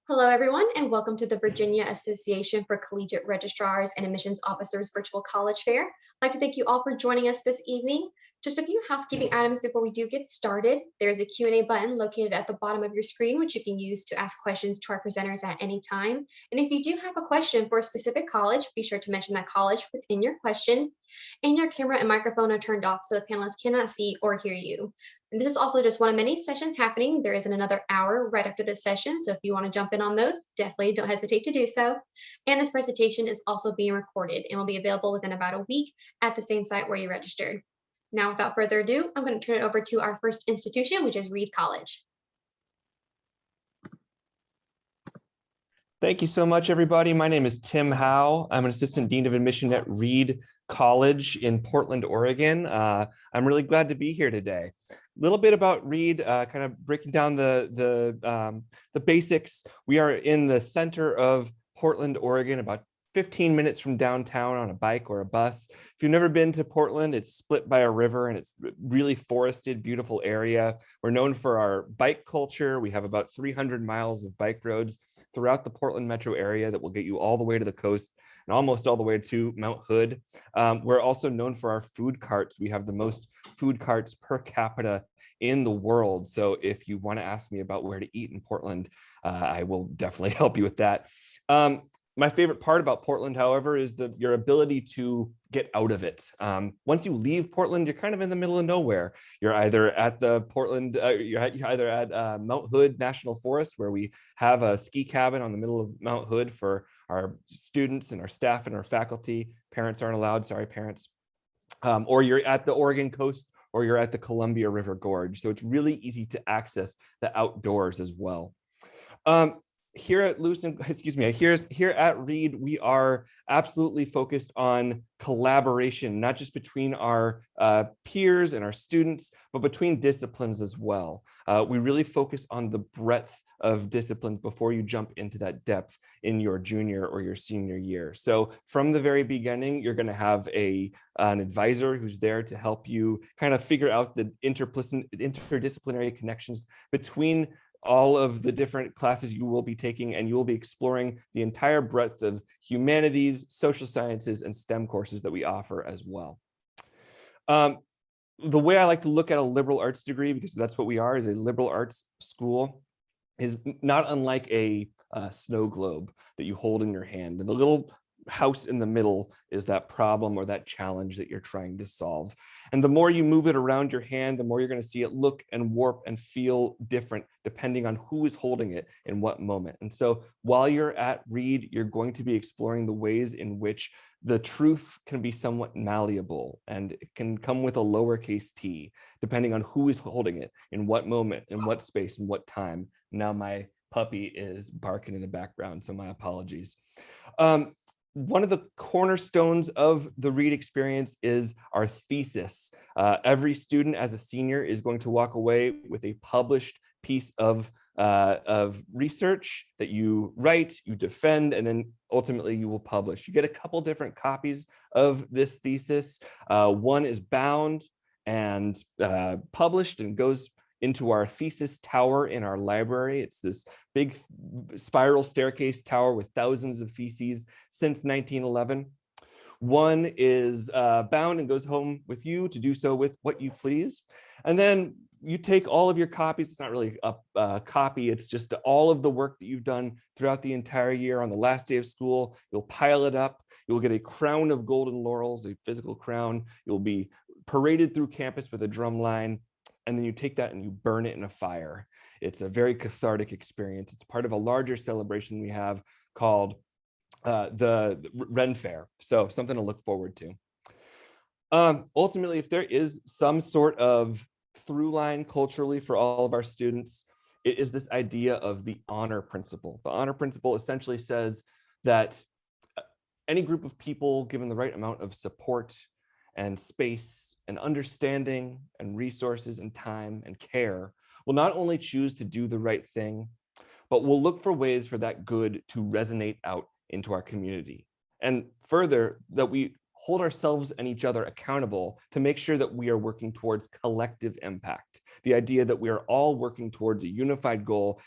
Hello, everyone, and welcome to the Virginia Association for Collegiate Registrars and Admissions Officers Virtual College Fair. I'd like to thank you all for joining us this evening. Just a few housekeeping items before we do get started. There's a Q&A button located at the bottom of your screen, which you can use to ask questions to our presenters at any time. And if you do have a question for a specific college, be sure to mention that college within your question. And your camera and microphone are turned off so the panelists cannot see or hear you. And this is also just one of many sessions happening. There is another hour right after this session. So if you want to jump in on those, definitely don't hesitate to do so. And this presentation is also being recorded and will be available within about a week at the same site where you registered. Now, without further ado, I'm going to turn it over to our first institution, which is Reed College. Thank you so much, everybody. My name is Tim Howe. I'm an assistant dean of admission at Reed College in Portland, Oregon. I'm really glad to be here today. A little bit about Reed, kind of breaking down the basics. We are in the center of Portland, Oregon, about 15 minutes from downtown on a bike or a bus. If you've never been to Portland, it's split by a river and it's really forested, beautiful area. We're known for our bike culture. We have about 300 miles of bike roads throughout the Portland metro area that will get you all the way to the coast and almost all the way to Mount Hood. We're also known for our food carts. We have the most food carts per capita in the world. So if you want to ask me about where to eat in Portland, I will definitely help you with that. My favorite part about Portland, however, is your ability to get out of it. Once you leave Portland, you're kind of in the middle of nowhere. You're either at the you're either at Mount Hood National Forest, where we have a ski cabin on the middle of Mount Hood for our students and our staff and our faculty. Parents aren't allowed, sorry, parents. Or you're at the Oregon coast, or you're at the Columbia River Gorge. So it's really easy to access the outdoors as well. Here at here at Reed, we are absolutely focused on collaboration, not just between our peers and our students, but between disciplines as well. We really focus on the breadth of disciplines before you jump into that depth in your junior or your senior year. So from the very beginning, you're going to have an advisor who's there to help you kind of figure out the interdisciplinary connections between all of the different classes you will be taking, and you will be exploring the entire breadth of humanities, social sciences, and STEM courses that we offer as well. The way I like to look at a liberal arts degree, because that's what we are, is a liberal arts school, is not unlike a snow globe that you hold in your hand. And the little house in the middle is that problem or that challenge that you're trying to solve. And the more you move it around your hand, the more you're going to see it look and warp and feel different depending on who is holding it in what moment. And so while you're at Reed, you're going to be exploring the ways in which the truth can be somewhat malleable, and it can come with a lowercase t, depending on who is holding it, in what moment, in what space, in what time. Now my puppy is barking in the background, so my apologies. One of the cornerstones of the Reed experience is our thesis. Every student as a senior is going to walk away with a published piece of research that you write, you defend, and then ultimately you will publish. You get a couple different copies of this thesis. One is bound and published and goes into our thesis tower in our library. It's this big spiral staircase tower with thousands of theses since 1911. One is bound and goes home with you to do so with what you please. And then you take all of your copies. It's not really a copy. It's just all of the work that you've done throughout the entire year. On the last day of school, you'll pile it up. You'll get a crown of golden laurels, a physical crown. You'll be paraded through campus with a drum line. And then you take that and you burn it in a fire. It's a very cathartic experience. It's part of a larger celebration we have called the Ren Fair. So something to look forward to. Ultimately, if there is some sort of through line culturally for all of our students, it is this idea of the honor principle. The honor principle essentially says that any group of people given the right amount of support and space and understanding and resources and time and care will not only choose to do the right thing, but will look for ways for that good to resonate out into our community. And further, that we hold ourselves and each other accountable to make sure that we are working towards collective impact. The idea that we are all working towards a unified goal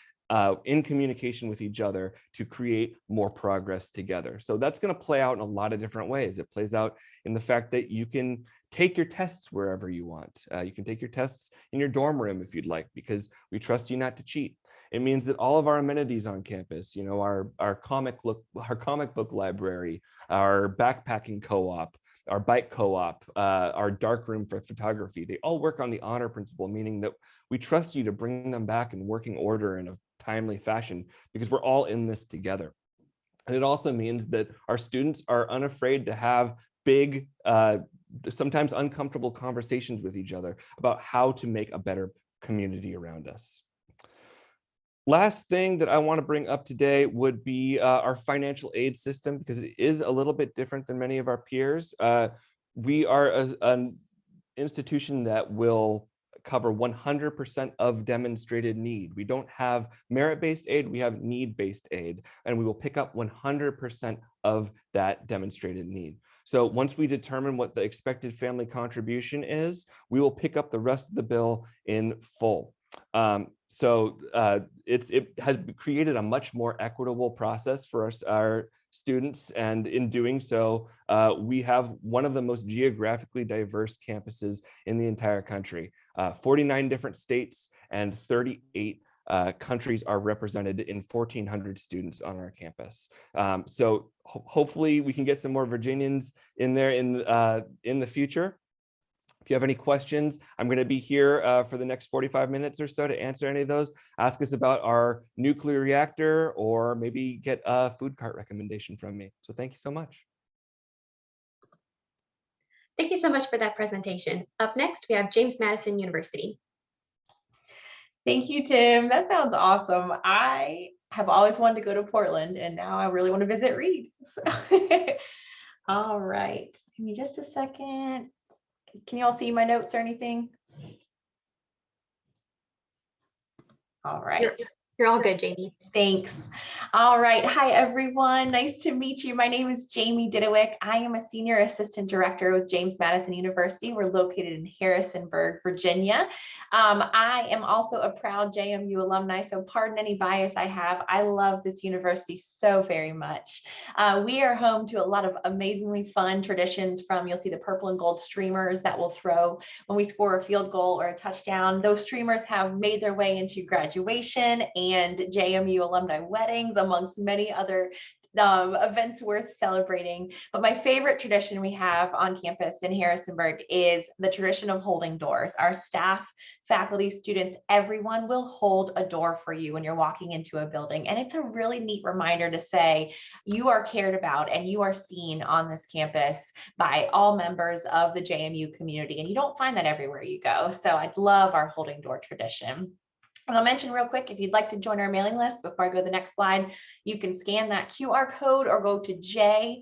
in communication with each other to create more progress together. So that's going to play out in a lot of different ways. It plays out in the fact that you can take your tests wherever you want. You can take your tests in your dorm room if you'd like, because we trust you not to cheat. It means that all of our amenities on campus, you know, our comic book library, our backpacking co-op, our bike co-op, our dark room for photography, they all work on the honor principle, meaning that we trust you to bring them back in working order in a timely fashion, because we're all in this together. And it also means that our students are unafraid to have big, sometimes uncomfortable conversations with each other about how to make a better community around us. Last thing that I want to bring up today would be our financial aid system, because it is a little bit different than many of our peers. We are an institution that will cover 100% of demonstrated need. We don't have merit-based aid, we have need-based aid, and we will pick up 100% of that demonstrated need. So once we determine what the expected family contribution is, we will pick up the rest of the bill in full. It has created a much more equitable process for our students, and in doing so, we have one of the most geographically diverse campuses in the entire country. 49 different states and 38 countries are represented in 1,400 students on our campus. Hopefully we can get some more Virginians in there in the future. If you have any questions, I'm going to be here for the next 45 minutes or so to answer any of those. Ask us about our nuclear reactor, or maybe get a food cart recommendation from me. So thank you so much. Thank you so much for that presentation. Up next, we have James Madison University. Thank you, Tim. That sounds awesome. I have always wanted to go to Portland, and now I really want to visit Reed. So all right, give me just a second. Can you all see my notes or anything? All right. You're all good, Jamie. Thanks. All right. Hi, everyone. Nice to meet you. My name is Jamie Didewick. I am a senior assistant director with James Madison University. We're located in Harrisonburg, Virginia. I am also a proud JMU alumni, so pardon any bias I have. I love this university so very much. We are home to a lot of amazingly fun traditions, from, you'll see the purple and gold streamers that we'll throw when we score a field goal or a touchdown. Those streamers have made their way into graduation and JMU alumni weddings, amongst many other events worth celebrating. But my favorite tradition we have on campus in Harrisonburg is the tradition of holding doors. Our staff, faculty, students, everyone will hold a door for you when you're walking into a building. And it's a really neat reminder to say you are cared about and you are seen on this campus by all members of the JMU community. And you don't find that everywhere you go. So I love our holding door tradition. And I'll mention real quick, if you'd like to join our mailing list before I go to the next slide, you can scan that QR code or go to j.mu/info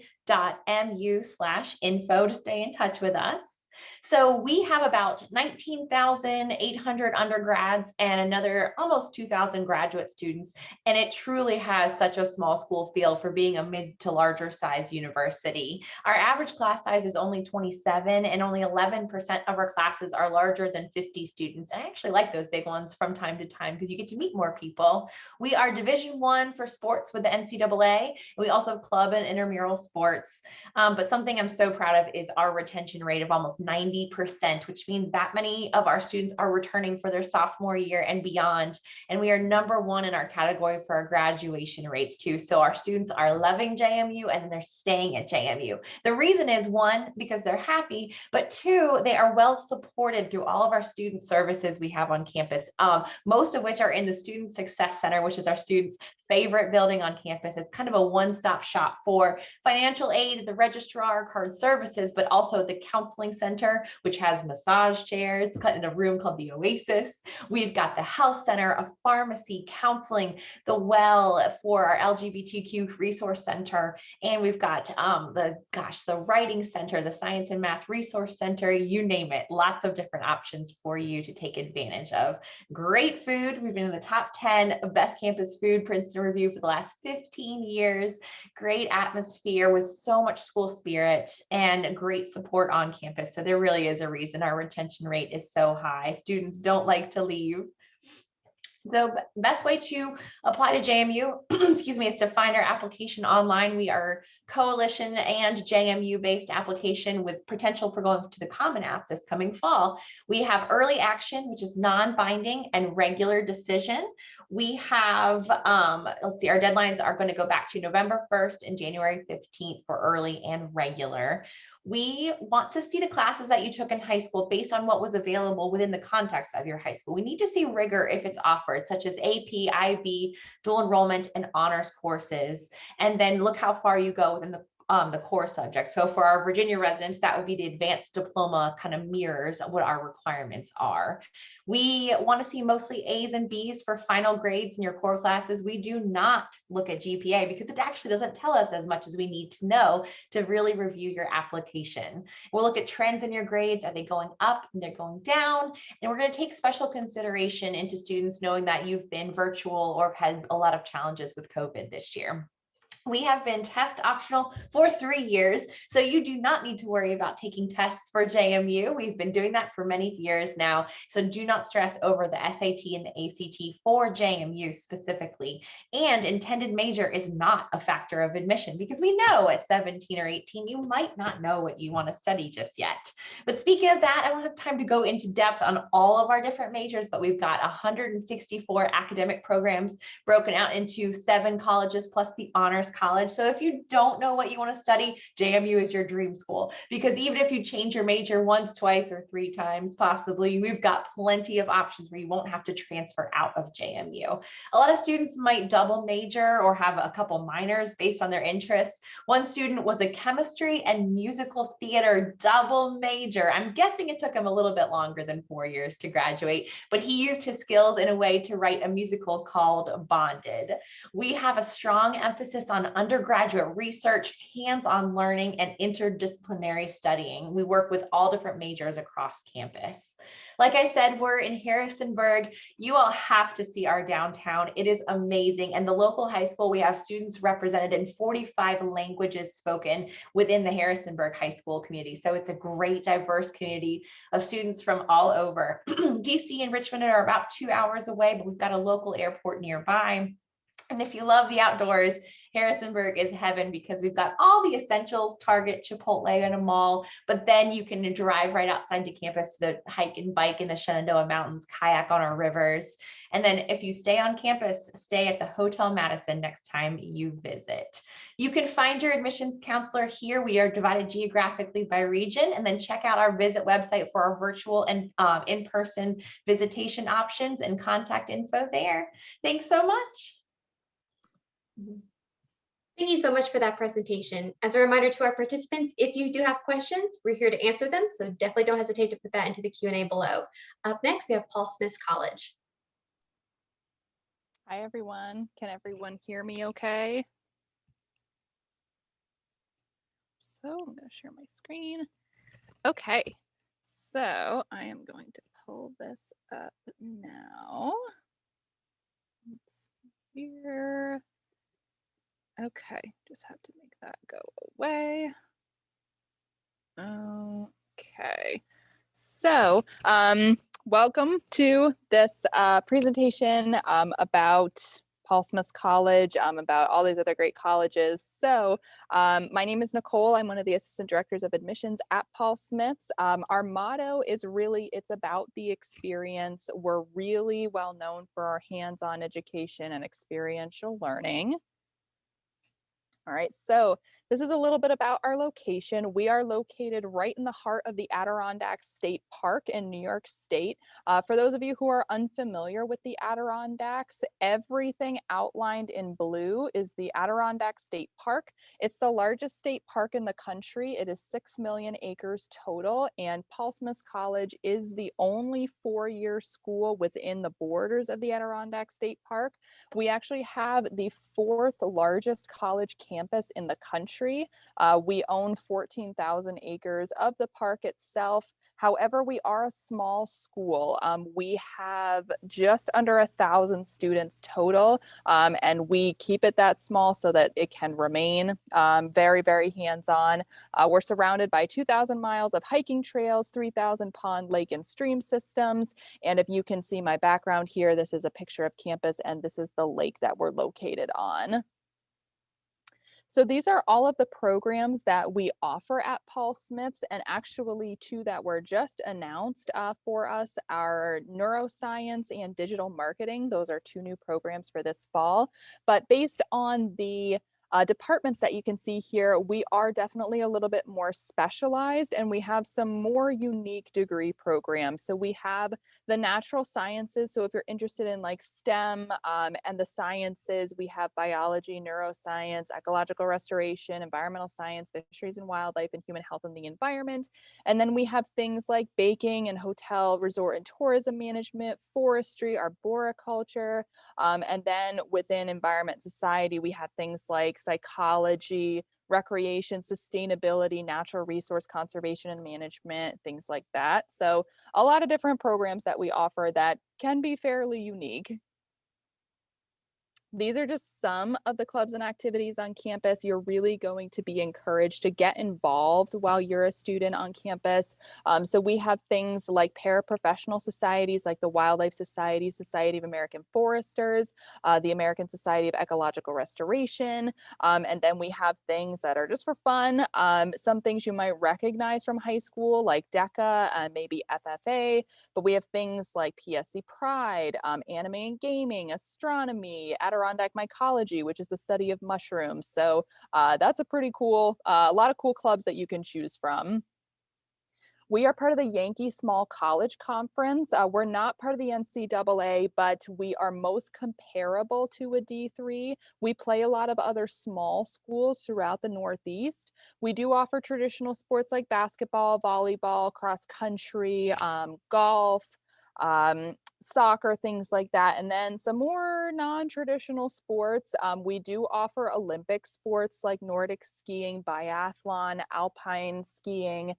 to stay in touch with us. So we have about 19,800 undergrads and another almost 2,000 graduate students. And it truly has such a small school feel for being a mid to larger size university. Our average class size is only 27, and only 11% of our classes are larger than 50 students. And I actually like those big ones from time to time because you get to meet more people. We are Division I for sports with the NCAA. We also have club and intramural sports. But something I'm so proud of is our retention rate of almost 90%, which means that many of our students are returning for their sophomore year and beyond. And we are #1 in our category for our graduation rates too. So our students are loving JMU and they're staying at JMU. The reason is, 1, because they're happy, but 2, they are well supported through all of our student services we have on campus, most of which are in the Student Success Center, which is our students' favorite building on campus. It's kind of a one-stop shop for financial aid, the registrar, card services, but also the counseling center, which has massage chairs cut in a room called the Oasis. We've got the health center, a pharmacy, counseling, the well for our LGBTQ resource center, and we've got the writing center, the science and math resource center, you name it. Lots of different options for you to take advantage of. Great food. We've been in the top 10 of best campus food Princeton Review for the last 15 years. Great atmosphere with so much school spirit and great support on campus. So there really is a reason our retention rate is so high. Students don't like to leave. The best way to apply to JMU, excuse me, is to find our application online. We are coalition and JMU based application with potential for going to the Common App this coming fall. We have early action, which is non-binding, and regular decision. We have, let's see, our deadlines are going to go back to November 1st and January 15th for early and regular. We want to see the classes that you took in high school based on what was available within the context of your high school. We need to see rigor if it's offered, such as AP, IB, dual enrollment, and honors courses. And then look how far you go within the core subjects. So for our Virginia residents, that would be the advanced diploma kind of mirrors what our requirements are. We want to see mostly A's and B's for final grades in your core classes. We do not look at GPA because it actually doesn't tell us as much as we need to know to really review your application. We'll look at trends in your grades. Are they going up and they're going down? And we're going to take special consideration into students knowing that you've been virtual or have had a lot of challenges with COVID this year. We have been test optional for 3 years, so you do not need to worry about taking tests for JMU. We've been doing that for many years now, so do not stress over the SAT and the ACT for JMU specifically. And intended major is not a factor of admission because we know at 17 or 18, you might not know what you want to study just yet. But speaking of that, I don't have time to go into depth on all of our different majors, but we've got 164 academic programs broken out into 7 colleges plus the honors college. So if you don't know what you want to study, JMU is your dream school, because even if you change your major once, twice, or 3 times, possibly, we've got plenty of options where you won't have to transfer out of JMU. A lot of students might double major or have a couple minors based on their interests. One student was a chemistry and musical theater double major. I'm guessing it took him a little bit longer than 4 years to graduate, but he used his skills in a way to write a musical called Bonded. We have a strong emphasis on undergraduate research, hands-on learning, and interdisciplinary studying. We work with all different majors across campus. Like I said, we're in Harrisonburg. You all have to see our downtown. It is amazing. And the local high school, we have students represented in 45 languages spoken within the Harrisonburg high school community. So it's a great, diverse community of students from all over. DC and Richmond are about 2 hours away, but we've got a local airport nearby. And if you love the outdoors, Harrisonburg is heaven because we've got all the essentials, Target, Chipotle, and a mall, but then you can drive right outside to campus to hike and bike in the Shenandoah Mountains, kayak on our rivers. And then if you stay on campus, stay at the Hotel Madison next time you visit. You can find your admissions counselor here. We are divided geographically by region, and then check out our visit website for our virtual and in-person visitation options and contact info there. Thanks so much. Thank you so much for that presentation. As a reminder to our participants, if you do have questions, we're here to answer them, so definitely don't hesitate to put that into the Q&A below. Up next, we have Paul Smith College. Hi, everyone. Can everyone hear me okay? So I'm going to share my screen. Okay, so I am going to pull this up now. Let's see here. Okay, just have to make that go away. Okay, so welcome to this presentation about Paul Smith College, about all these other great colleges. So my name is Nicole. I'm one of the assistant directors of admissions at Paul Smith's. Our motto is really, it's about the experience. We're really well known for our hands-on education and experiential learning. All right, so this is a little bit about our location. We are located right in the heart of the Adirondack State Park in New York State. For those of you who are unfamiliar with the Adirondacks, everything outlined in blue is the Adirondack State Park. It's the largest state park in the country. It is 6 million acres total, and Paul Smith College is the only 4-year school within the borders of the Adirondack State Park. We actually have the 4th largest college campus in the country. We own 14,000 acres of the park itself. However, we are a small school. We have just under 1,000 students total, and we keep it that small so that it can remain very, very hands-on. We're surrounded by 2,000 miles of hiking trails, 3,000 pond, lake, and stream systems. And if you can see my background here, this is a picture of campus, and this is the lake that we're located on. So these are all of the programs that we offer at Paul Smith's, and actually two that were just announced for us are neuroscience and digital marketing. Those are two new programs for this fall. But based on the departments that you can see here, we are definitely a little bit more specialized, and we have some more unique degree programs. So we have the natural sciences. So if you're interested in like STEM and the sciences, we have biology, neuroscience, ecological restoration, environmental science, fisheries and wildlife, and human health and the environment. And then we have things like baking and hotel, resort and tourism management, forestry, arboriculture. And then within environment society, we have things like psychology, recreation, sustainability, natural resource conservation and management, things like that. So a lot of different programs that we offer that can be fairly unique. These are just some of the clubs and activities on campus. You're really going to be encouraged to get involved while you're a student on campus. So we have things like paraprofessional societies like the Wildlife Society, Society of American Foresters, the American Society of Ecological Restoration. And then we have things that are just for fun. Some things you might recognize from high school like DECA and maybe FFA, but we have things like PSC Pride, anime and gaming, astronomy, Adirondack mycology, which is the study of mushrooms. So that's a pretty cool, a lot of cool clubs that you can choose from. We are part of the Yankee Small College Conference. We're not part of the NCAA, but we are most comparable to a D3. We play a lot of other small schools throughout the Northeast. We do offer traditional sports like basketball, volleyball, cross country, golf, soccer, things like that. And then some more non-traditional sports. We do offer Olympic sports like Nordic skiing, biathlon, alpine skiing,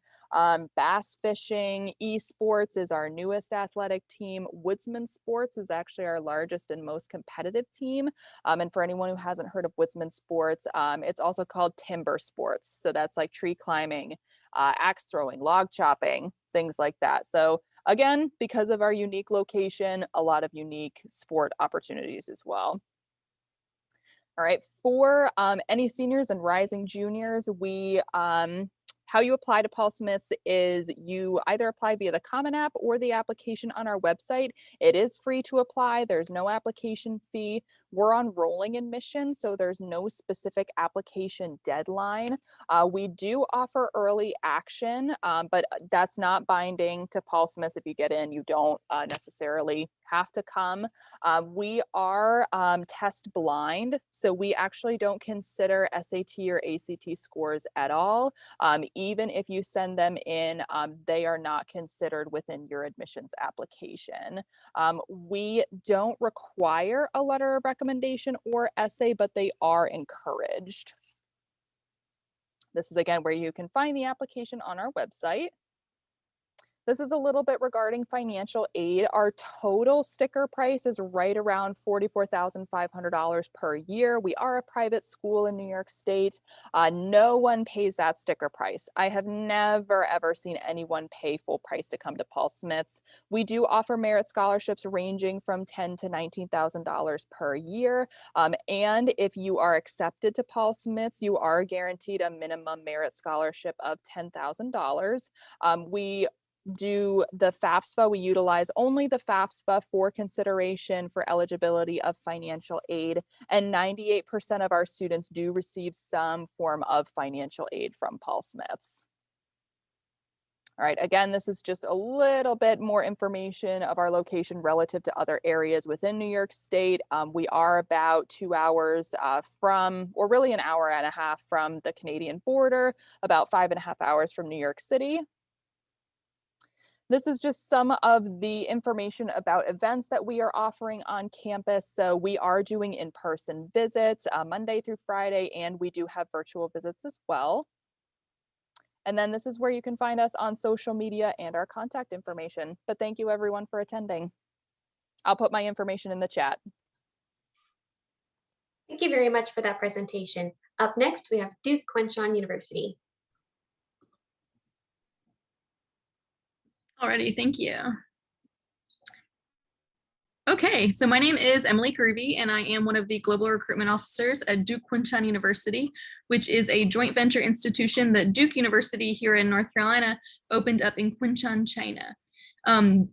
bass fishing. Esports is our newest athletic team. Woodsman Sports is actually our largest and most competitive team. And for anyone who hasn't heard of Woodsman Sports, it's also called timber sports. So that's like tree climbing, axe throwing, log chopping, things like that. So again, because of our unique location, a lot of unique sport opportunities as well. All right, for any seniors and rising juniors, we how you apply to Paul Smith's is you either apply via the Common App or the application on our website. It is free to apply. There's no application fee. We're on rolling admission, so there's no specific application deadline. We do offer early action, but that's not binding to Paul Smith's. If you get in, you don't necessarily have to come. We are test blind, so we actually don't consider SAT or ACT scores at all. Even if you send them in, they are not considered within your admissions application. We don't require a letter of recommendation or essay, but they are encouraged. This is again where you can find the application on our website. This is a little bit regarding financial aid. Our total sticker price is right around $44,500 per year. We are a private school in New York State. No one pays that sticker price. I have never, ever seen anyone pay full price to come to Paul Smith's. We do offer merit scholarships ranging from $10,000 to $19,000 per year. And if you are accepted to Paul Smith's, you are guaranteed a minimum merit scholarship of $10,000. We do the FAFSA. We utilize only the FAFSA for consideration for eligibility of financial aid, and 98% of our students do receive some form of financial aid from Paul Smith's. All right, again, this is just a little bit more information of our location relative to other areas within New York State. We are about 2 hours from, or really an hour and a half from the Canadian border, about 5.5 hours from New York City. This is just some of the information about events that we are offering on campus. So we are doing in-person visits Monday through Friday, and we do have virtual visits as well. And then this is where you can find us on social media and our contact information. But thank you everyone for attending. I'll put my information in the chat. Thank you very much for that presentation. Up next, we have Duke Kunshan University. Alrighty, thank you. Okay, so my name is Emily Groovy, and I am one of the global recruitment officers at Duke Kunshan University, which is a joint venture institution that Duke University here in North Carolina opened up in Kunshan, China.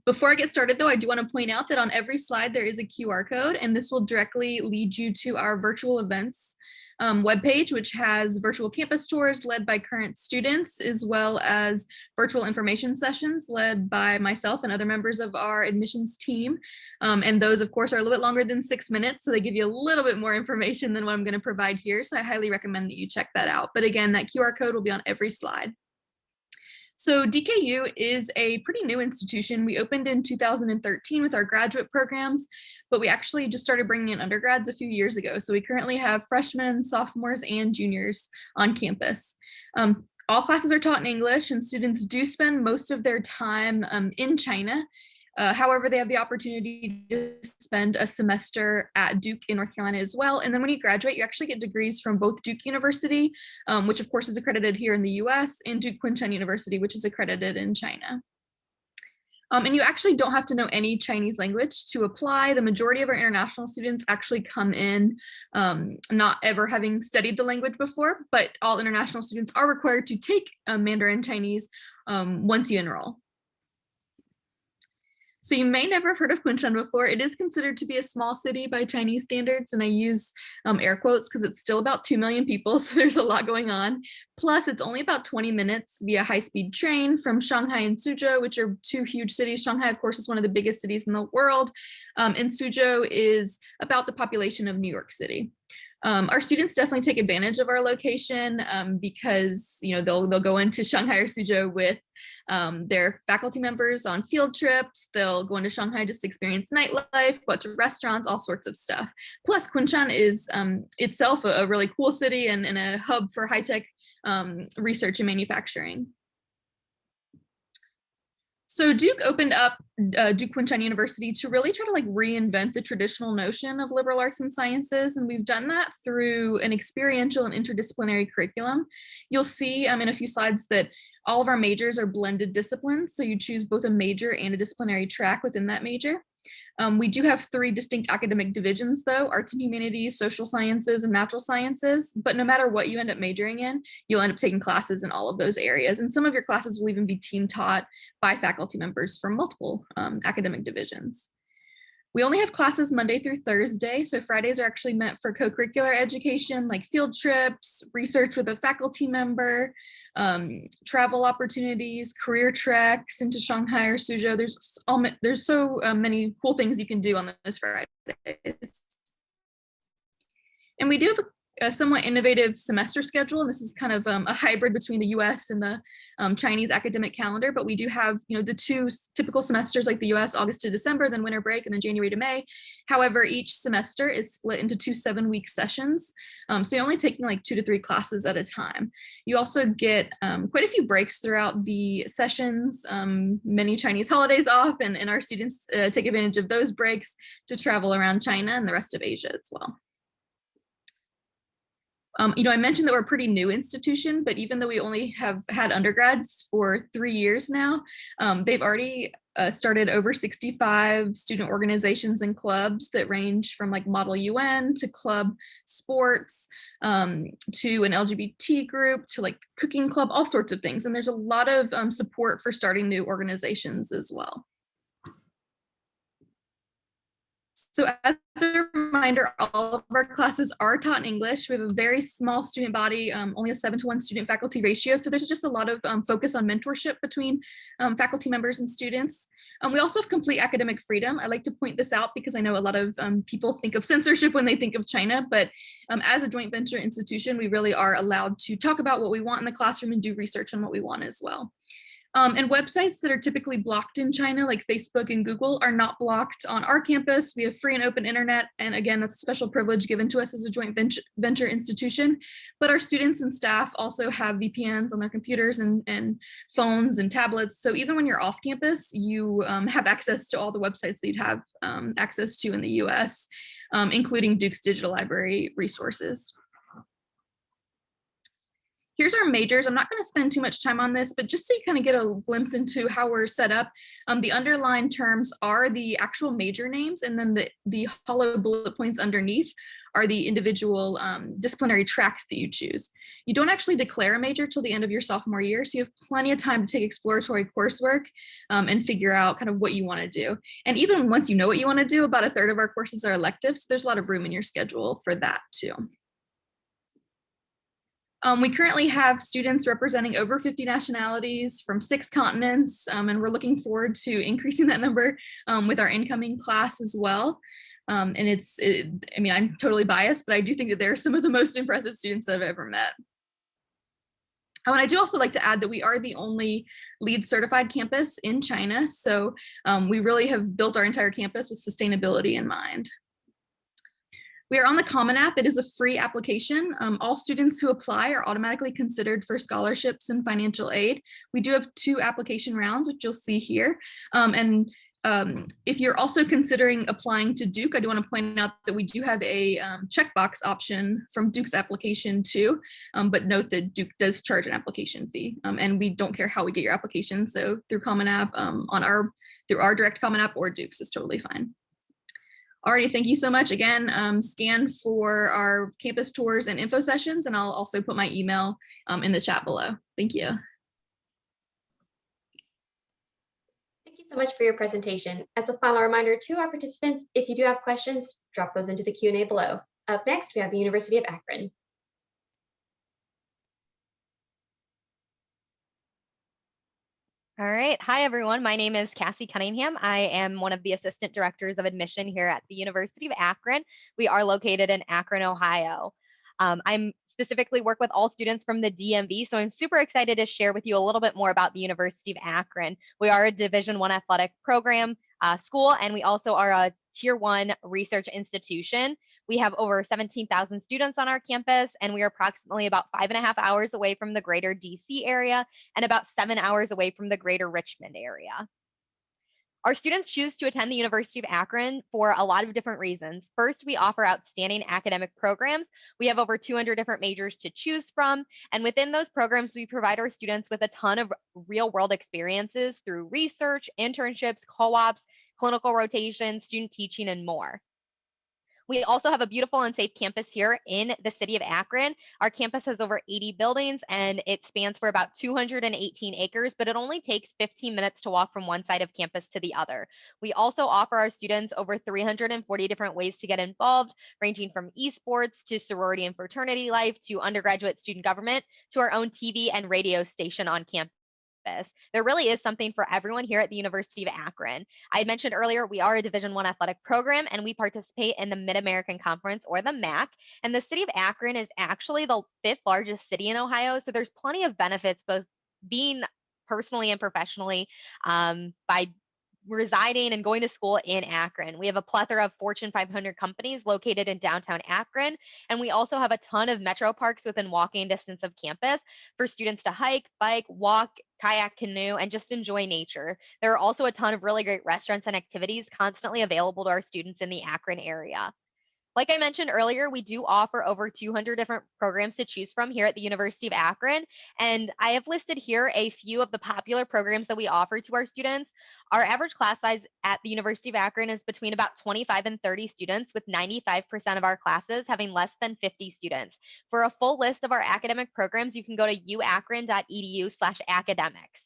Before I get started though, I do want to point out that on every slide there is a QR code, and this will directly lead you to our virtual events webpage, which has virtual campus tours led by current students, as well as virtual information sessions led by myself and other members of our admissions team. And those, of course, are a little bit longer than 6 minutes, so they give you a little bit more information than what I'm going to provide here. So I highly recommend that you check that out. But again, that QR code will be on every slide. So DKU is a pretty new institution. We opened in 2013 with our graduate programs, but we actually just started bringing in undergrads a few years ago. So we currently have freshmen, sophomores, and juniors on campus. All classes are taught in English, and students do spend most of their time in China. However, they have the opportunity to spend a semester at Duke in North Carolina as well. And then when you graduate, you actually get degrees from both Duke University, which of course is accredited here in the US, and Duke Kunshan University, which is accredited in China. And you actually don't have to know any Chinese language to apply. The majority of our international students actually come in not ever having studied the language before, but all international students are required to take Mandarin Chinese once you enroll. So you may never have heard of Kunshan before. It is considered to be a small city by Chinese standards, and I use air quotes because it's still about 2 million people, so there's a lot going on. Plus, it's only about 20 minutes via high-speed train from Shanghai and Suzhou, which are two huge cities. Shanghai, of course, is one of the biggest cities in the world, and Suzhou is about the population of New York City. Our students definitely take advantage of our location because they'll go into Shanghai or Suzhou with their faculty members on field trips. They'll go into Shanghai just to experience nightlife, go to restaurants, all sorts of stuff. Plus, Kunshan is itself a really cool city and a hub for high-tech research and manufacturing. So Duke opened up Duke Kunshan University to really try to reinvent the traditional notion of liberal arts and sciences. And we've done that through an experiential and interdisciplinary curriculum. You'll see in a few slides that all of our majors are blended disciplines. So you choose both a major and a disciplinary track within that major. We do have 3 distinct academic divisions though: arts and humanities, social sciences, and natural sciences. But no matter what you end up majoring in, you'll end up taking classes in all of those areas. And some of your classes will even be team taught by faculty members from multiple academic divisions. We only have classes Monday through Thursday, so Fridays are actually meant for co-curricular education like field trips, research with a faculty member, travel opportunities, career treks into Shanghai or Suzhou. There's so many cool things you can do on those Fridays. And we do have a somewhat innovative semester schedule, and this is kind of a hybrid between the US and the Chinese academic calendar, but we do have the 2 typical semesters like the US, August to December, then winter break, and then January to May. However, each semester is split into 2 7-week sessions, so you're only taking 2 to 3 classes at a time. You also get quite a few breaks throughout the sessions, many Chinese holidays off, and our students take advantage of those breaks to travel around China and the rest of Asia as well. I mentioned that we're a pretty new institution, but even though we only have had undergrads for 3 years now, they've already started over 65 student organizations and clubs that range from Model UN to club sports to an LGBT group to cooking club, all sorts of things. And there's a lot of support for starting new organizations as well. So as a reminder, all of our classes are taught in English. We have a very small student body, only a 7-to-1 student faculty ratio. So there's just a lot of focus on mentorship between faculty members and students. We also have complete academic freedom. I like to point this out because I know a lot of people think of censorship when they think of China, but as a joint venture institution, we really are allowed to talk about what we want in the classroom and do research on what we want as well. And websites that are typically blocked in China, like Facebook and Google, are not blocked on our campus. We have free and open internet. And again, that's a special privilege given to us as a joint venture institution. But our students and staff also have VPNs on their computers and phones and tablets. So even when you're off campus, you have access to all the websites that you'd have access to in the US, including Duke's digital library resources. Here's our majors. I'm not going to spend too much time on this, but just so you kind of get a glimpse into how we're set up, the underlined terms are the actual major names, and then the hollow bullet points underneath are the individual disciplinary tracks that you choose. You don't actually declare a major till the end of your sophomore year, so you have plenty of time to take exploratory coursework and figure out kind of what you want to do. And even once you know what you want to do, about a third of our courses are electives, so there's a lot of room in your schedule for that too. We currently have students representing over 50 nationalities from 6 continents, and we're looking forward to increasing that number with our incoming class as well. And I mean, I'm totally biased, but I do think that they're some of the most impressive students that I've ever met. Oh, and I do also like to add that we are the only LEED certified campus in China. So we really have built our entire campus with sustainability in mind. We are on the Common App. It is a free application. All students who apply are automatically considered for scholarships and financial aid. We do have 2 application rounds, which you'll see here. If you're also considering applying to Duke, I do want to point out that we do have a checkbox option from Duke's application too, but note that Duke does charge an application fee, and we don't care how we get your application. So through Common App, through our direct Common App or Duke's is totally fine. Alrighty, thank you so much. Again, scan for our campus tours and info sessions, and I'll also put my email in the chat below. Thank you. Thank you so much for your presentation. As a final reminder to our participants, if you do have questions, drop those into the Q&A below. Up next, we have the University of Akron. All right. Hi, everyone. My name is Cassie Cunningham. I am one of the assistant directors of admission here at the University of Akron. We are located in Akron, Ohio. I'm specifically work with all students from the DMV, so I'm super excited to share with you a little bit more about the University of Akron. We are a Division I athletic program school, and we also are a Tier 1 research institution. We have over 17,000 students on our campus, and we are approximately about 5.5 hours away from the greater DC area and about 7 hours away from the greater Richmond area. Our students choose to attend the University of Akron for a lot of different reasons. First, we offer outstanding academic programs. We have over 200 different majors to choose from, and within those programs, we provide our students with a ton of real-world experiences through research, internships, co-ops, clinical rotations, student teaching, and more. We also have a beautiful and safe campus here in the city of Akron. Our campus has over 80 buildings and it spans for about 218 acres, but it only takes 15 minutes to walk from one side of campus to the other. We also offer our students over 340 different ways to get involved, ranging from esports to sorority and fraternity life to undergraduate student government to our own TV and radio station on campus. There really is something for everyone here at the University of Akron. I had mentioned earlier, we are a Division I athletic program and we participate in the Mid-American Conference, or the MAC. And the city of Akron is actually the 5th largest city in Ohio. So there's plenty of benefits, both being personally and professionally, by residing and going to school in Akron. We have a plethora of Fortune 500 companies located in downtown Akron, and we also have a ton of metro parks within walking distance of campus for students to hike, bike, walk, kayak, canoe, and just enjoy nature. There are also a ton of really great restaurants and activities constantly available to our students in the Akron area. Like I mentioned earlier, we do offer over 200 different programs to choose from here at the University of Akron. And I have listed here a few of the popular programs that we offer to our students. Our average class size at the University of Akron is between about 25 and 30 students, with 95% of our classes having less than 50 students. For a full list of our academic programs, you can go to uakron.edu/academics.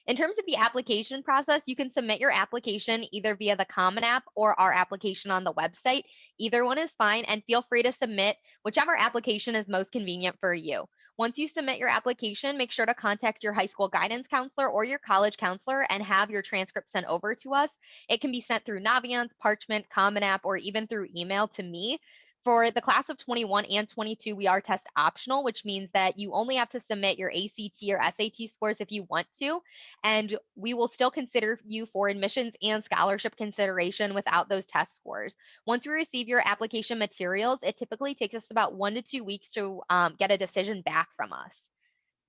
In terms of the application process, you can submit your application either via the Common App or our application on the website. Either one is fine, and feel free to submit whichever application is most convenient for you. Once you submit your application, make sure to contact your high school guidance counselor or your college counselor and have your transcript sent over to us. It can be sent through Naviance, Parchment, Common App, or even through email to me. For the class of 21 and 22, we are test optional, which means that you only have to submit your ACT or SAT scores if you want to, and we will still consider you for admissions and scholarship consideration without those test scores. Once we receive your application materials, it typically takes us about 1 to 2 weeks to get a decision back from us.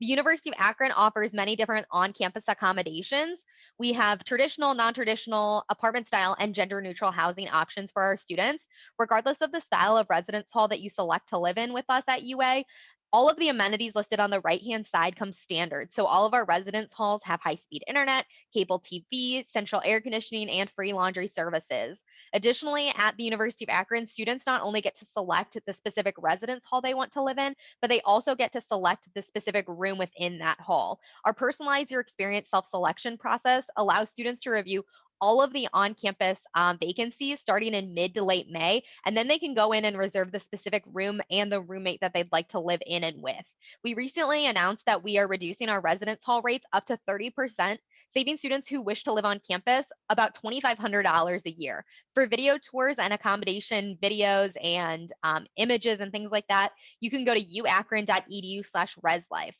The University of Akron offers many different on-campus accommodations. We have traditional, non-traditional, apartment style, and gender-neutral housing options for our students. Regardless of the style of residence hall that you select to live in with us at UA, all of the amenities listed on the right-hand side come standard. So all of our residence halls have high-speed internet, cable TV, central air conditioning, and free laundry services. Additionally, at the University of Akron, students not only get to select the specific residence hall they want to live in, but they also get to select the specific room within that hall. Our Personalize Your Experience self-selection process allows students to review all of the on-campus vacancies starting in mid to late May, and then they can go in and reserve the specific room and the roommate that they'd like to live in and with. We recently announced that we are reducing our residence hall rates up to 30%, saving students who wish to live on campus about $2,500 a year. For video tours and accommodation videos and images and things like that, you can go to uakron.edu/reslife.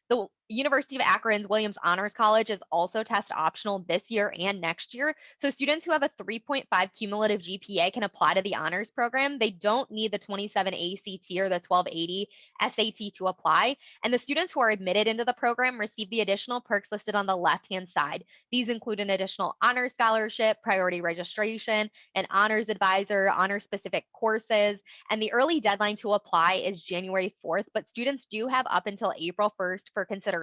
The University of Akron's Williams Honors College is also test optional this year and next year. So students who have a 3.5 cumulative GPA can apply to the honors program. They don't need the 27 ACT or the 1280 SAT to apply. And the students who are admitted into the program receive the additional perks listed on the left-hand side. These include an additional honors scholarship, priority registration, an honors advisor, honors-specific courses, and the early deadline to apply is January 4th, but students do have up until April 1st for consideration,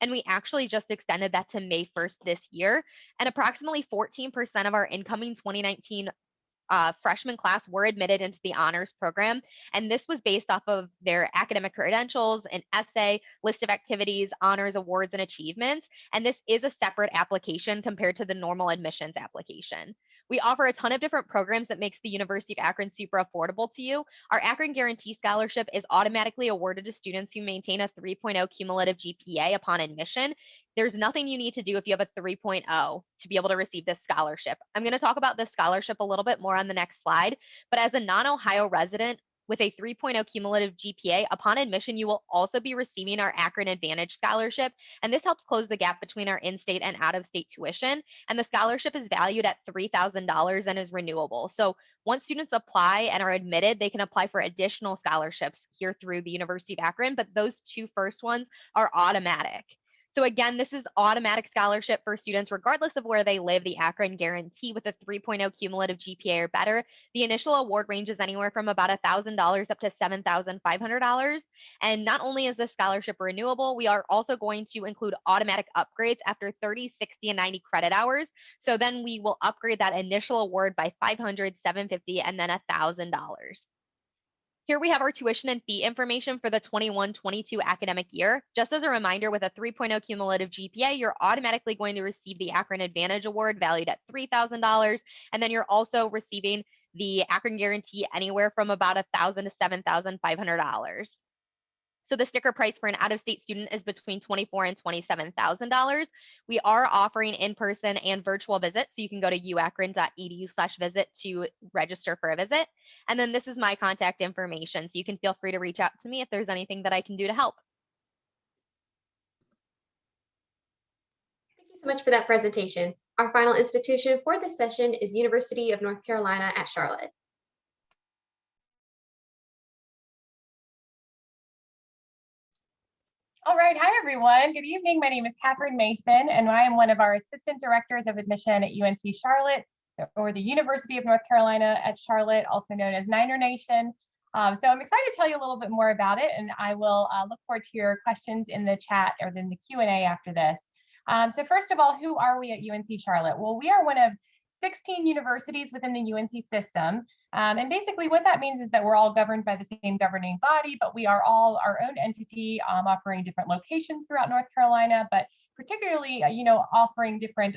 and we actually just extended that to May 1st this year. And approximately 14% of our incoming 2019 freshman class were admitted into the honors program. And this was based off of their academic credentials, an essay, list of activities, honors, awards, and achievements. And this is a separate application compared to the normal admissions application. We offer a ton of different programs that makes the University of Akron super affordable to you. Our Akron Guarantee Scholarship is automatically awarded to students who maintain a 3.0 cumulative GPA upon admission. There's nothing you need to do if you have a 3.0 to be able to receive this scholarship. I'm going to talk about this scholarship a little bit more on the next slide, but as a non-Ohio resident with a 3.0 cumulative GPA, upon admission, you will also be receiving our Akron Advantage Scholarship, and this helps close the gap between our in-state and out-of-state tuition, and the scholarship is valued at $3,000 and is renewable. So once students apply and are admitted, they can apply for additional scholarships here through the University of Akron, but those two first ones are automatic. So again, this is automatic scholarship for students regardless of where they live, the Akron Guarantee with a 3.0 cumulative GPA or better. The initial award ranges anywhere from about $1,000 up to $7,500. And not only is this scholarship renewable, we are also going to include automatic upgrades after 30, 60, and 90 credit hours. So then we will upgrade that initial award by $500, $750, and then $1,000. Here we have our tuition and fee information for the 21-22 academic year. Just as a reminder, with a 3.0 cumulative GPA, you're automatically going to receive the Akron Advantage Award valued at $3,000. And then you're also receiving the Akron Guarantee anywhere from about $1,000 to $7,500. So the sticker price for an out-of-state student is between $24,000 and $27,000. We are offering in-person and virtual visits, so you can go to uakron.edu/visit to register for a visit. And then this is my contact information, so you can feel free to reach out to me if there's anything that I can do to help. Thank you so much for that presentation. Our final institution for this session is University of North Carolina at Charlotte. All right, hi everyone. Good evening. My name is Catherine Mason, and I am one of our assistant directors of admission at UNC Charlotte, or the University of North Carolina at Charlotte, also known as Niner Nation. So I'm excited to tell you a little bit more about it, and I will look forward to your questions in the chat or in the Q&A after this. So first of all, who are we at UNC Charlotte? Well, we are one of 16 universities within the UNC system. And basically what that means is that we're all governed by the same governing body, but we are all our own entity, offering different locations throughout North Carolina, but particularly, offering different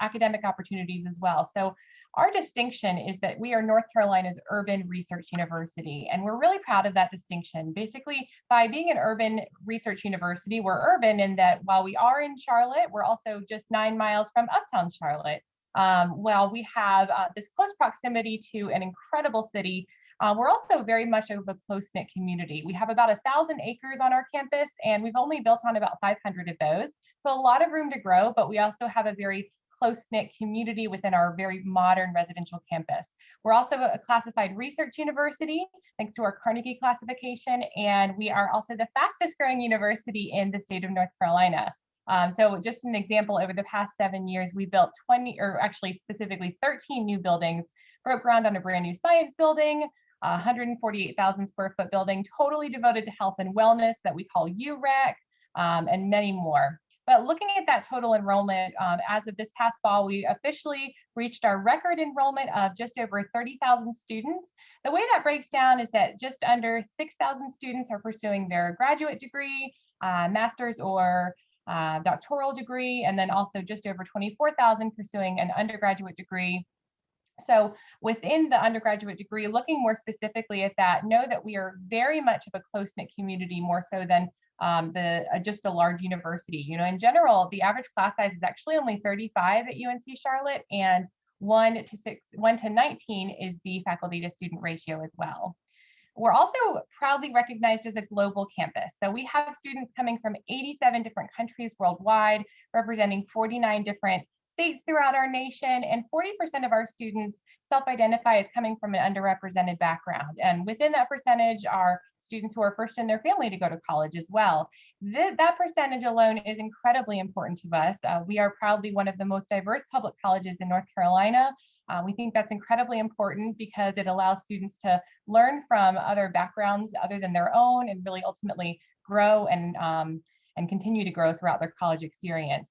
academic opportunities as well. So our distinction is that we are North Carolina's urban research university, and we're really proud of that distinction. Basically, by being an urban research university, we're urban in that while we are in Charlotte, we're also just 9 miles from uptown Charlotte. while we have this close proximity to an incredible city, we're also very much of a close-knit community. We have about 1,000 acres on our campus, and we've only built on about 500 of those. So a lot of room to grow, but we also have a very close-knit community within our very modern residential campus. We're also a classified research university, thanks to our Carnegie classification, and we are also the fastest growing university in the state of North Carolina. So just an example, over the past 7 years, we built 20, or actually specifically 13 new buildings, broke ground on a brand new science building, 148,000 square foot building, totally devoted to health and wellness that we call UREC, and many more. But looking at that total enrollment, as of this past fall, we officially reached our record enrollment of just over 30,000 students. The way that breaks down is that just under 6,000 students are pursuing their graduate degree, master's or doctoral degree, and then also just over 24,000 pursuing an undergraduate degree. So within the undergraduate degree, looking more specifically at that, know that we are very much of a close-knit community, more so than just a large university. You know, in general, the average class size is actually only 35 at UNC Charlotte, and 1 to 19 is the faculty to student ratio as well. We're also proudly recognized as a global campus. So we have students coming from 87 different countries worldwide, representing 49 different states throughout our nation, and 40% of our students self-identify as coming from an underrepresented background. And within that percentage are students who are first in their family to go to college as well. That percentage alone is incredibly important to us. We are proudly one of the most diverse public colleges in North Carolina. We think that's incredibly important because it allows students to learn from other backgrounds other than their own, and really ultimately grow and continue to grow throughout their college experience.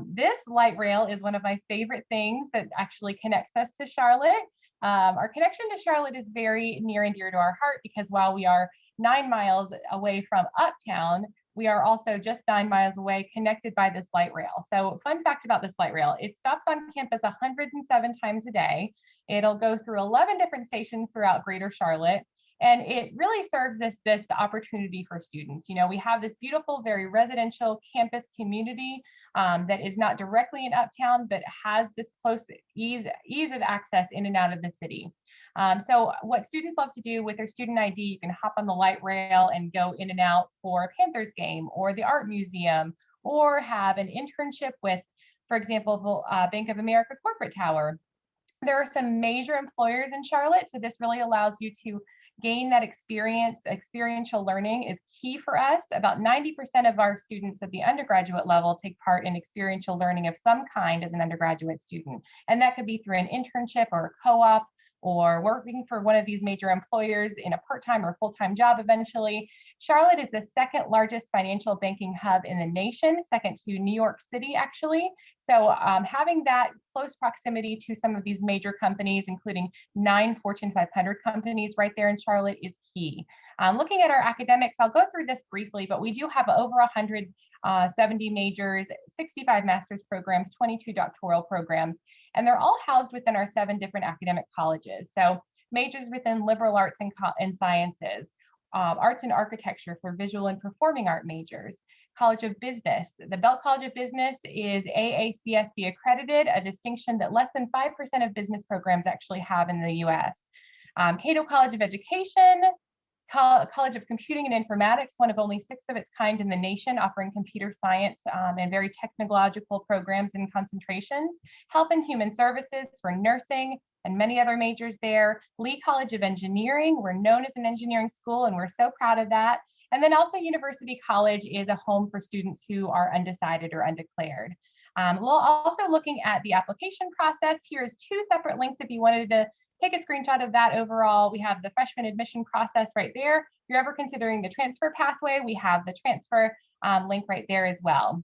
This light rail is one of my favorite things that actually connects us to Charlotte. Our connection to Charlotte is very near and dear to our heart because while we are 9 miles away from Uptown, we are also just 9 miles away, connected by this light rail. So fun fact about this light rail, it stops on campus 107 times a day. It'll go through 11 different stations throughout Greater Charlotte. And it really serves this opportunity for students. You know, we have this beautiful, very residential campus community that is not directly in Uptown, but has this close ease of access in and out of the city. So what students love to do with their student ID, you can hop on the light rail and go in and out for a Panthers game or the art museum, or have an internship with, for example, Bank of America Corporate Tower. There are some major employers in Charlotte, so this really allows you to gain that experience. Experiential learning is key for us. About 90% of our students at the undergraduate level take part in experiential learning of some kind as an undergraduate student. And that could be through an internship or a co-op, or working for one of these major employers in a part-time or full-time job eventually. Charlotte is the second largest financial banking hub in the nation, second to New York City, actually. So having that close proximity to some of these major companies, including 9 Fortune 500 companies right there in Charlotte, is key. Looking at our academics, I'll go through this briefly, but we do have over 170 majors, 65 master's programs, 22 doctoral programs, and they're all housed within our 7 different academic colleges. So majors within liberal arts and sciences, arts and architecture for visual and performing art majors, College of Business. The Belk College of Business is AACSB accredited, a distinction that less than 5% of business programs actually have in the US. Cato College of Education, College of Computing and Informatics, one of only 6 of its kind in the nation, offering computer science and very technological programs and concentrations. Health and Human Services for nursing and many other majors there. Lee College of Engineering, we're known as an engineering school and we're so proud of that. And then also University College is a home for students who are undecided or undeclared. We're also looking at the application process. Here's 2 separate links if you wanted to take a screenshot of that. Overall, we have the freshman admission process right there. If you're ever considering the transfer pathway, we have the transfer link right there as well.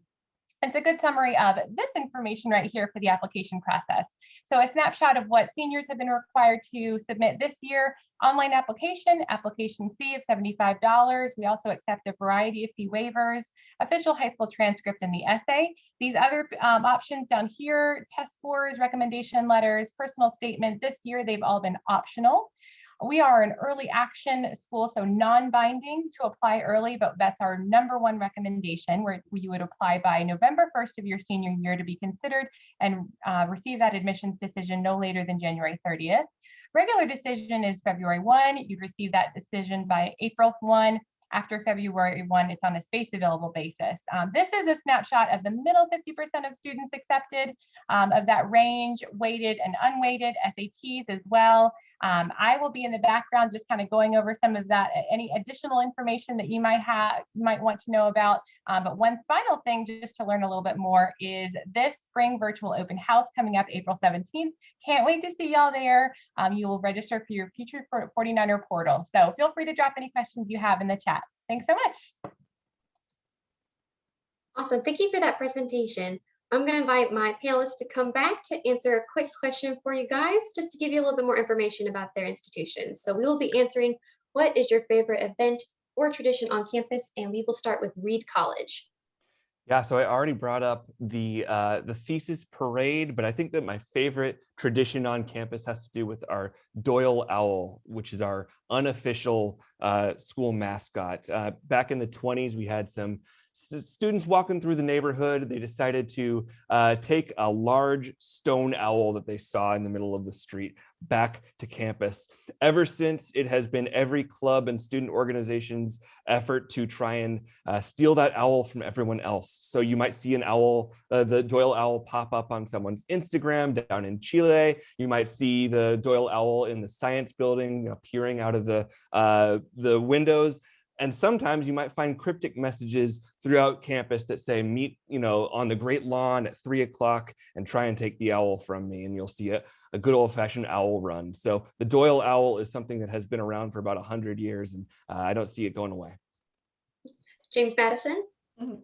It's a good summary of this information right here for the application process. So a snapshot of what seniors have been required to submit this year: online application fee of $75. We also accept a variety of fee waivers, official high school transcript, and the essay. These other options down here, test scores, recommendation letters, personal statement, this year they've all been optional. We are an early action school, so non-binding to apply early, but that's our #1 recommendation, where you would apply by November 1st of your senior year to be considered and receive that admissions decision no later than January 30th. Regular decision is February 1. You'd receive that decision by April 1. After February 1, it's on a space available basis. This is a snapshot of the middle 50% of students accepted, of that range, weighted and unweighted, SATs as well. I will be in the background just kind of going over some of that, any additional information that you might want to know about. But one final thing just to learn a little bit more is this spring virtual open house coming up April 17th. Can't wait to see y'all there. You will register for your future 49er portal. So feel free to drop any questions you have in the chat. Thanks so much. Awesome. Thank you for that presentation. I'm going to invite my panelists to come back to answer a quick question for you guys, just to give you a little bit more information about their institutions. So we will be answering, what is your favorite event or tradition on campus? And we will start with Reed College. Yeah, so I already brought up the thesis parade, but I think that my favorite tradition on campus has to do with our Doyle Owl, which is our unofficial school mascot. Back in the 20s, we had some students walking through the neighborhood. They decided to take a large stone owl that they saw in the middle of the street back to campus. Ever since, it has been every club and student organization's effort to try and steal that owl from everyone else. So you might see an owl, the Doyle Owl, pop up on someone's Instagram down in Chile. You might see the Doyle Owl in the science building appearing out of the windows. And sometimes you might find cryptic messages throughout campus that say, meet, on the Great Lawn at 3 o'clock and try and take the owl from me. And you'll see a good old fashioned owl run. So the Doyle Owl is something that has been around for about 100 years, and I don't see it going away. James Madison. Mhm.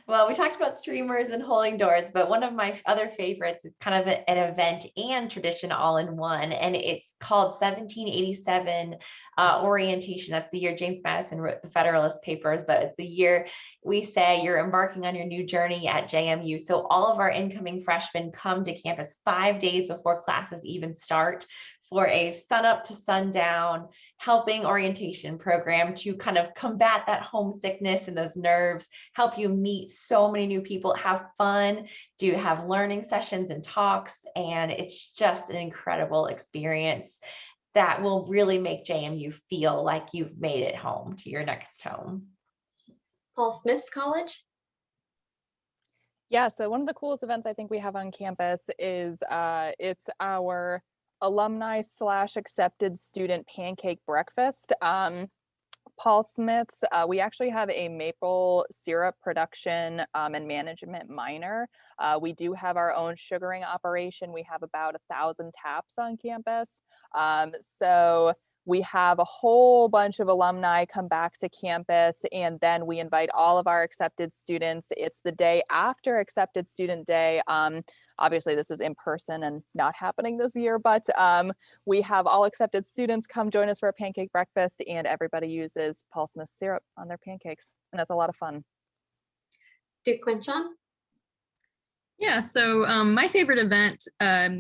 Well, we talked about streamers and holding doors, but one of my other favorites is kind of an event and tradition all in one, and it's called 1787 orientation. That's the year James Madison wrote the Federalist Papers, but it's the year we say you're embarking on your new journey at JMU. So all of our incoming freshmen come to campus 5 days before classes even start for a sunup to sundown helping orientation program to kind of combat that homesickness and those nerves, help you meet so many new people, have fun, do have learning sessions and talks, and it's just an incredible experience that will really make JMU feel like you've made it home to your next home. Paul Smith's College. Yeah, so one of the coolest events I think we have on campus is it's our alumni/accepted student pancake breakfast. Paul Smith's, we actually have a maple syrup production and management minor. We do have our own sugaring operation. We have about 1,000 taps on campus. So we have a whole bunch of alumni come back to campus, and then we invite all of our accepted students. It's the day after Accepted Student Day. Obviously, this is in person and not happening this year, but we have all accepted students come join us for a pancake breakfast, and everybody uses Paul Smith syrup on their pancakes, and that's a lot of fun. Duke Kunshan. Yeah, so my favorite event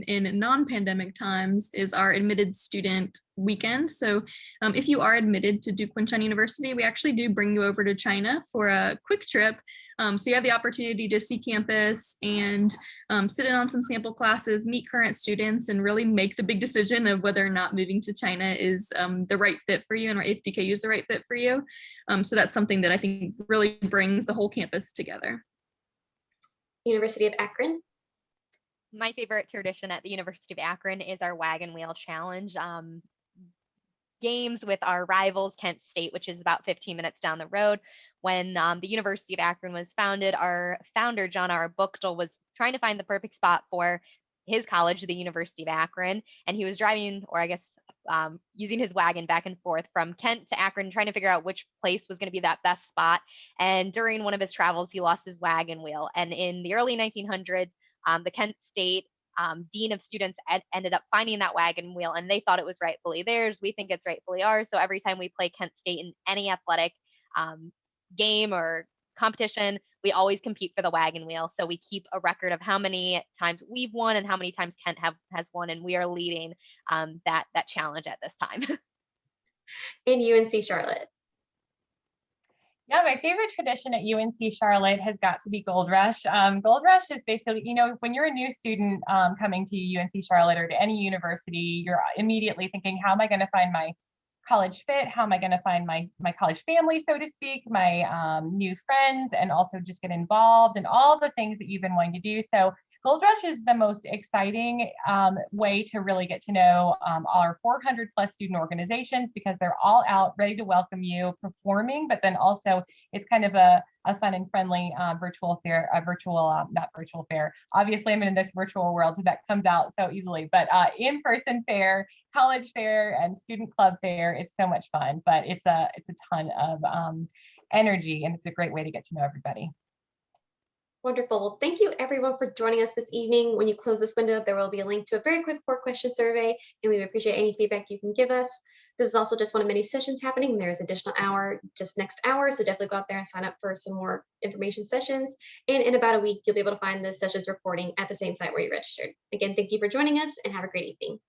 in non-pandemic times is our admitted student weekend. So if you are admitted to Duke Kunshan University, we actually do bring you over to China for a quick trip. So you have the opportunity to see campus and sit in on some sample classes, meet current students, and really make the big decision of whether or not moving to China is the right fit for you and if DKU is the right fit for you. So that's something that I think really brings the whole campus together. University of Akron. My favorite tradition at the University of Akron is our wagon wheel challenge. Games with our rivals, Kent State, which is about 15 minutes down the road. When the University of Akron was founded, our founder, John R. Buchtel, was trying to find the perfect spot for his college, the University of Akron. And he was driving, or I guess using his wagon back and forth from Kent to Akron, trying to figure out which place was going to be that best spot. And during one of his travels, he lost his wagon wheel. And in the early 1900s, the Kent State dean of students ended up finding that wagon wheel, and they thought it was rightfully theirs. We think it's rightfully ours. So every time we play Kent State in any athletic game or competition, we always compete for the wagon wheel. So we keep a record of how many times we've won and how many times Kent has won, and we are leading that challenge at this time. In UNC Charlotte. Yeah, my favorite tradition at UNC Charlotte has got to be Gold Rush. Gold Rush is basically, you know, when you're a new student coming to UNC Charlotte or to any university, you're immediately thinking, how am I going to find my college fit? How am I going to find my college family, so to speak, my new friends, and also just get involved in all the things that you've been wanting to do. So Gold Rush is the most exciting way to really get to know our 400 plus student organizations, because they're all out ready to welcome you performing, but then also it's kind of a fun and friendly virtual fair, not virtual fair. Obviously I'm in this virtual world, so that comes out so easily, but in-person fair, college fair, and student club fair. It's so much fun, but it's a ton of energy, and it's a great way to get to know everybody. Wonderful. Well, thank you everyone for joining us this evening. When you close this window, there will be a link to a very quick 4-question survey, and we would appreciate any feedback you can give us. This is also just one of many sessions happening. There's additional hour just next hour, so definitely go out there and sign up for some more information sessions. And in about a week, you'll be able to find the sessions recording at the same site where you registered. Again, thank you for joining us, and have a great evening.